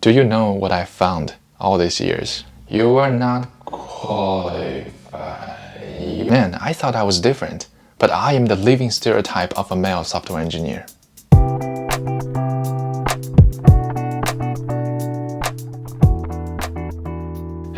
Do you know what I found all these years? You are not qualified. Man, I thought I was different, but I am the living stereotype of a male software engineer.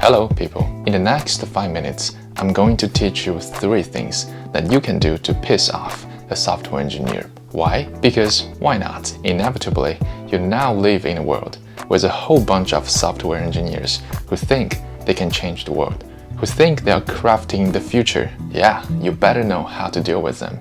Hello, people. In the next 5 minutes, I'm going to teach you 3 things that you can do to piss off a software engineer. Why? Because why not? Inevitably, you now live in a world with a whole bunch of software engineers who think they can change the world, who think they are crafting the future. Yeah, you better know how to deal with them.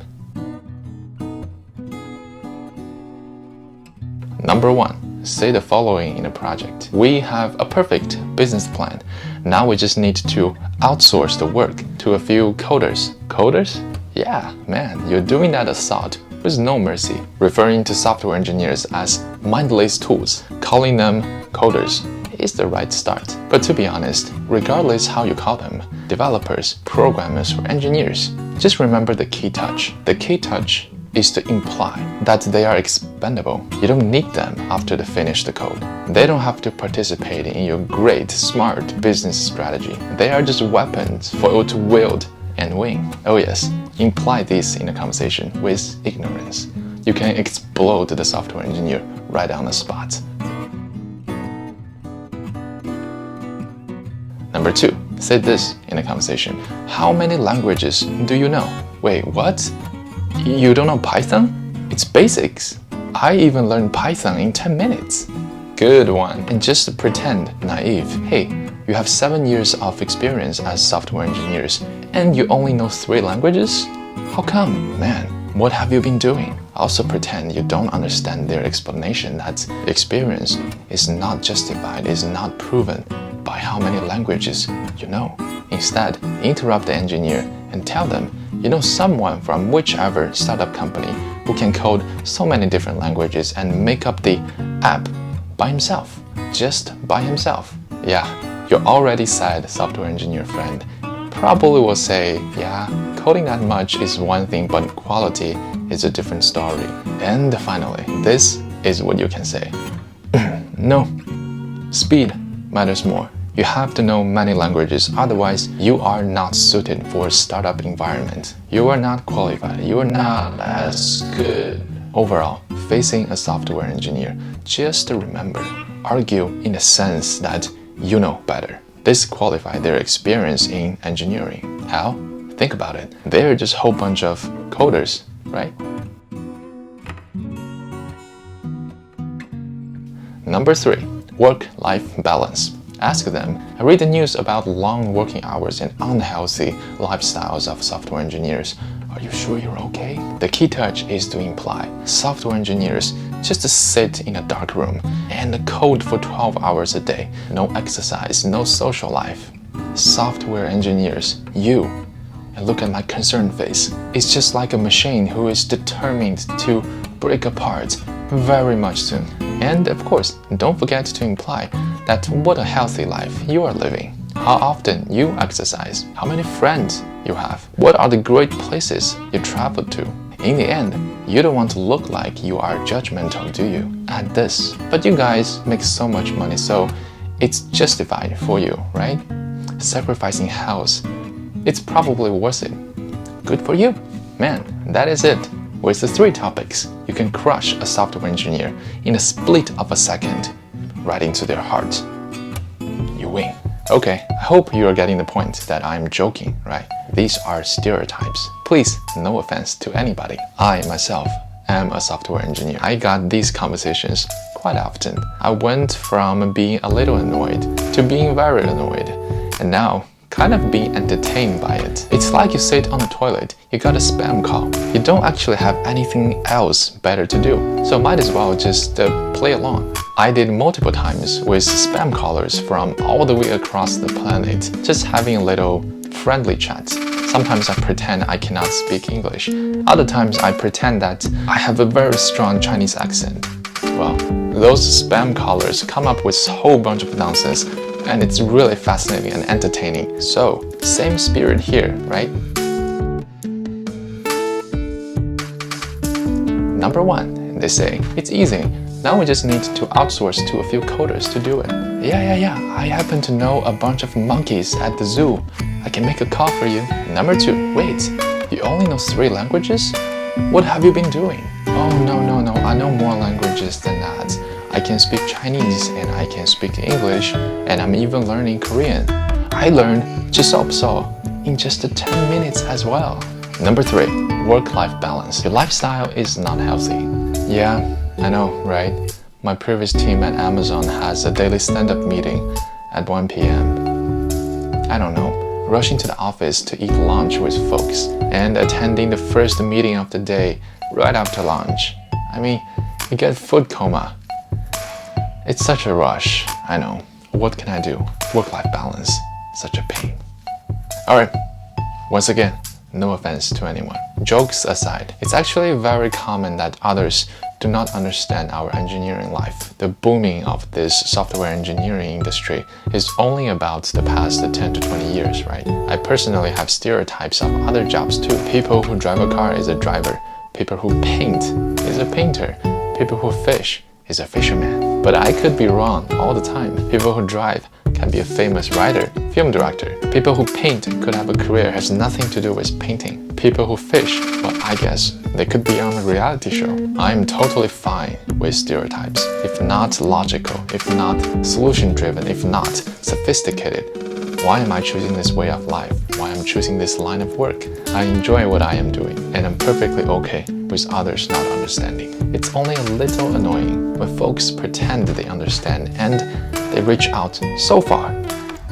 Number 1, say the following in a project. We have a perfect business plan. Now we just need to outsource the work to a few coders. Coders? Yeah, man, you're doing that assault with no mercy, referring to software engineers as mindless tools. Calling them coders is the right start. But to be honest, regardless how you call them, developers, programmers, or engineers, just remember the key touch. The key touch is to imply that they are expendable. You don't need them after they finish the code. They don't have to participate in your great, smart business strategy. They are just weapons for you to wield and win. Oh yes, imply this in a conversation with ignorance. You can explode the software engineer right on the spot. Number 2, say this in a conversation. How many languages do you know? Wait, what? You don't know Python? It's basics. I even learned Python in 10 minutes. Good one. And just to pretend naive, hey, you have 7 years of experience as software engineers and you only know 3 languages? How come? Man, what have you been doing? Also pretend you don't understand their explanation that experience is not justified, is not proven by how many languages you know. Instead, interrupt the engineer and tell them you know someone from whichever startup company who can code so many different languages and make up the app by himself, just by himself. Yeah, your already sad software engineer friend probably will say, yeah, coding that much is one thing, but quality is a different story. And finally, this is what you can say. No, speed matters more. You have to know many languages, otherwise you are not suited for a startup environment. You are not qualified, you are not as good. Overall, facing a software engineer, just remember, argue in the sense that you know better. Disqualify their experience in engineering. How? Think about it. They're just a whole bunch of coders, right? Number 3, work-life balance. Ask them, I read the news about long working hours and unhealthy lifestyles of software engineers. Are you sure you're okay? The key touch is to imply software engineers just sit in a dark room and code for 12 hours a day. No exercise, no social life. Software engineers, you, and look at my concerned face. It's just like a machine who is determined to break apart very much soon. And of course, don't forget to imply that what a healthy life you are living. How often you exercise, how many friends you have, what are the great places you travel to. In the end, you don't want to look like you are judgmental, do you? At this. But you guys make so much money, so it's justified for you, right? Sacrificing health, it's probably worth it. Good for you. Man, that is it. With the 3 topics, you can crush a software engineer in a split of a second, right into their heart. You win. Okay, I hope you are getting the point that I'm joking, right? These are stereotypes. Please, no offense to anybody. I myself am a software engineer. I got these conversations quite often. I went from being a little annoyed to being very annoyed, and now kind of being entertained by it. It's like you sit on the toilet, you got a spam call. You don't actually have anything else better to do, so might as well just play along. I did multiple times with spam callers from all the way across the planet, just having a little friendly chat. Sometimes I pretend I cannot speak English. Other times I pretend that I have a very strong Chinese accent. Well, those spam callers come up with a whole bunch of nonsense, and it's really fascinating and entertaining. So, same spirit here, right? Number 1, they say, it's easy. Now we just need to outsource to a few coders to do it. Yeah, I happen to know a bunch of monkeys at the zoo. I can make a call for you. Number 2, wait, you only know 3 languages? What have you been doing? Oh, no, I know more languages than that. I can speak Chinese and I can speak English and I'm even learning Korean. I learned Jazz-Staycation in just 10 minutes as well. Number 3, work-life balance. Your lifestyle is not healthy. Yeah, I know, right? My previous team at Amazon has a daily stand-up meeting at 1 p.m. I don't know, rushing to the office to eat lunch with folks and attending the first meeting of the day right after lunch. I mean, you get food coma. It's such a rush, I know. What can I do? Work-life balance, such a pain. Alright, once again, no offense to anyone. Jokes aside, it's actually very common that others do not understand our engineering life. The booming of this software engineering industry is only about the past 10 to 20 years, right? I personally have stereotypes of other jobs too. People who drive a car is a driver. People who paint is a painter. People who fish is a fisherman. But I could be wrong all the time. People who drive can be a famous writer, film director. People who paint could have a career has nothing to do with painting. People who fish, well, I guess they could be on a reality show. I'm totally fine with stereotypes. If not logical, if not solution-driven, if not sophisticated, why am I choosing this way of life? Why am I choosing this line of work? I enjoy what I am doing, and I'm perfectly okay with others not understanding. It's only a little annoying when folks pretend they understand and they reach out so far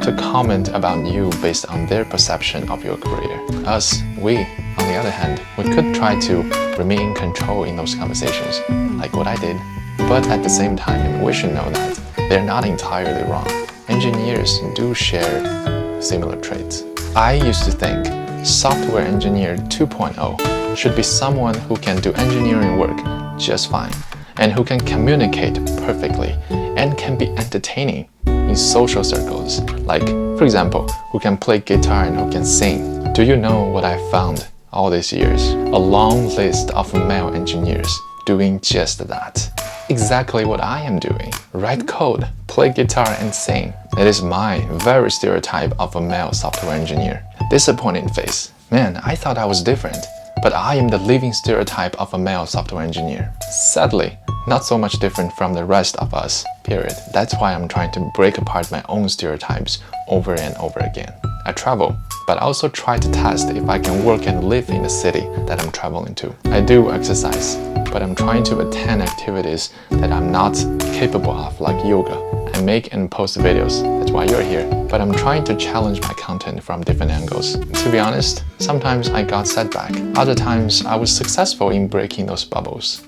to comment about you based on their perception of your career. Us, we, on the other hand, we could try to remain in control in those conversations, like what I did. But at the same time, we should know that they're not entirely wrong. Engineers do share similar traits. I used to think software engineer 2.0 should be someone who can do engineering work just fine and who can communicate perfectly and can be entertaining in social circles, like, for example, who can play guitar and who can sing. Do you know what I found all these years? A long list of male engineers doing just that. Exactly what I am doing. Write code, play guitar and sing. It is my very stereotype of a male software engineer. Disappointing face. Man, I thought I was different, but I am the living stereotype of a male software engineer. Sadly, not so much different from the rest of us, period. That's why I'm trying to break apart my own stereotypes over and over again. I travel, but I also try to test if I can work and live in the city that I'm traveling to. I do exercise, but I'm trying to attend activities that I'm not capable of, like yoga. I make and post videos, that's why you're here. But I'm trying to challenge my content from different angles. To be honest, sometimes I got setback. Other times I was successful in breaking those bubbles.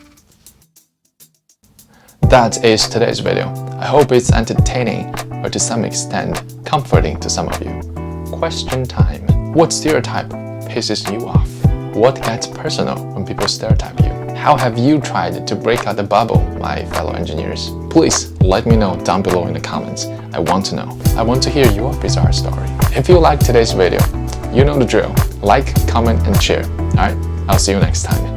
That is today's video. I hope it's entertaining or to some extent comforting to some of you. Question time. What stereotype pisses you off? What gets personal when people stereotype you? How have you tried to break out the bubble, my fellow engineers? Please let me know down below in the comments. I want to know. I want to hear your bizarre story. If you liked today's video, you know the drill. Like, comment, and share. Alright, I'll see you next time.